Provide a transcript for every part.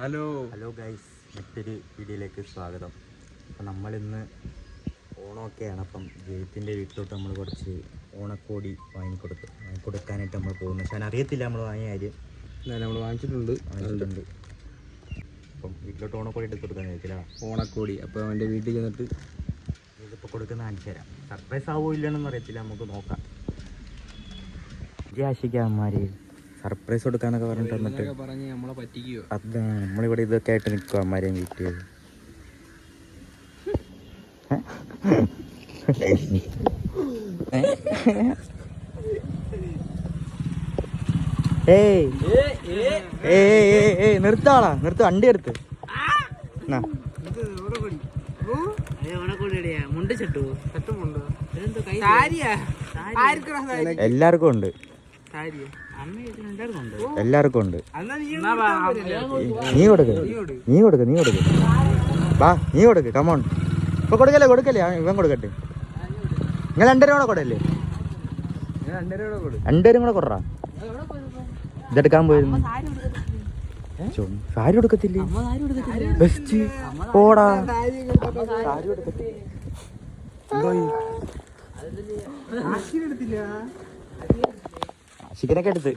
Hello guys, മറ്റൊരു വീഡിയോയിലേക്ക് സ്വാഗതം. അപ്പം നമ്മളിന്ന് ഓണമൊക്കെയാണ്. അപ്പം ജയത്തിൻ്റെ വീട്ടിലോട്ട് നമ്മൾ കുറച്ച് ഓണക്കോടി വാങ്ങിക്കൊടുക്കാനായിട്ട് നമ്മൾ പോകുന്നു. പക്ഷേ അറിയത്തില്ല നമ്മൾ വാങ്ങിയ കാര്യം. നമ്മൾ വാങ്ങിച്ചിട്ടുണ്ട്. അപ്പം വീട്ടിലോട്ട് ഓണക്കോടി എടുത്ത് കൊടുക്കാൻ കഴിയത്തില്ല. ഓണക്കോടി അപ്പോൾ അവൻ്റെ വീട്ടിൽ ചെന്നിട്ട് ഇതിപ്പോൾ കൊടുക്കുന്ന കാണിച്ചു തരാം. സർപ്രൈസ് ആവുമോ ഇല്ലയെന്നൊന്നും അറിയത്തില്ല, നമുക്ക് നോക്കാം. ജാശിക്കാന്മാര് സർപ്രൈസ് കൊടുക്കാന്നൊക്കെ പറഞ്ഞിട്ട് വന്നിട്ട് പറഞ്ഞ് നമ്മളെ പറ്റിക്കുകയോ? അതാണ് നമ്മളിവിടെ ഇതൊക്കെ ആയിട്ട് നിൽക്കുക അമ്മാരെയും വീട്ടിൽ. നിർത്താളാ, നിർത്ത വണ്ടി എടുത്ത്. എല്ലാവർക്കും ഉണ്ട്, എല്ലാവർക്കും ഉണ്ട്. നീ കൊടുക്ക് വാ, നീ കൊടുക്ക്. കമോൺ, ഇപ്പൊ കൊടുക്കല്ലേ ഇവൻ കൊടുക്കട്ടെ. നിങ്ങൾ രണ്ടുപേരും കൂടെ കൊടുക്കല്ലേ? രണ്ടുപേരും കൂടെ കൊടുറാ. ഇതെടുക്കാൻ പോയിരുന്നു. സാരി കൊടുക്കത്തില്ലേ? ബെസ്റ്റ് പോടാ. സാരി കൊടുക്കത്തില്ല. ചിക്കനൊക്കെ എടുത്ത്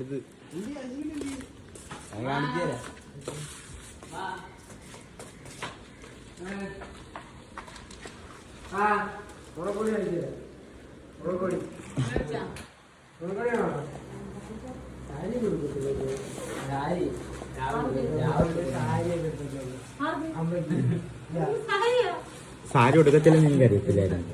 സാരി കൊടുക്കത്തില്ലെന്ന് എനിക്ക് അറിയത്തില്ലായിരുന്നു.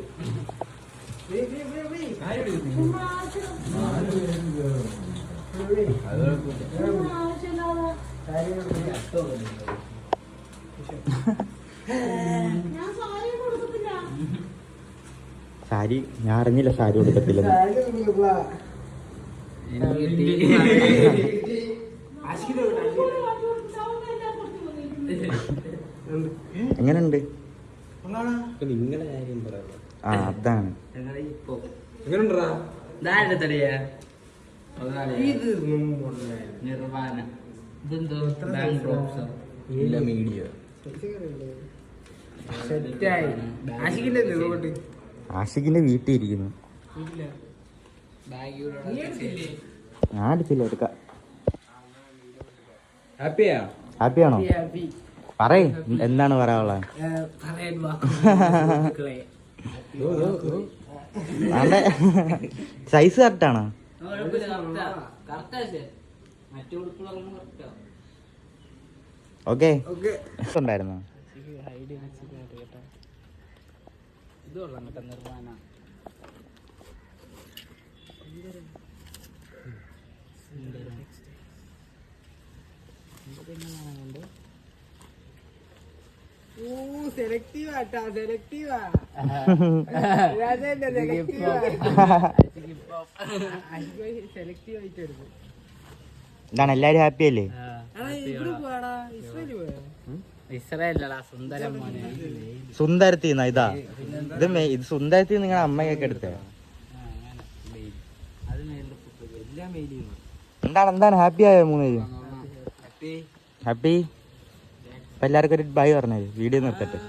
സാരി ഞാൻ അറിഞ്ഞില്ല സാരി കൊടുക്കത്തില്ലെന്ന്. എങ്ങനെയുണ്ട്? ആ അതാണ്. ആഷിഖിന്റെ വീട്ടിൽ ഇരിക്കുന്നു. ഞാൻ എടുത്തില്ല, എടുക്കാം. ഹാപ്പിയാണോ? പറയ്, എന്താണ് പറയാനുള്ളത്? അതെ, സൈസ് കറക്റ്റാണോ? ഓക്കെ ഉണ്ടായിരുന്നോ? ഇതാണ്, എല്ലാരും ഹാപ്പി അല്ലേ? സുന്ദരത്തിന്നാ ഇതാ? ഇത് സുന്ദരത്തി നിങ്ങളുടെ അമ്മയൊക്കെ എടുത്തേ. എന്താണ് ഹാപ്പി ആയോ മൂന്നേരും? ഹാപ്പി. അപ്പൊ എല്ലാവർക്കും ഒരു ബൈ പറഞ്ഞത്, വീഡിയോ നിർത്തട്ടെ.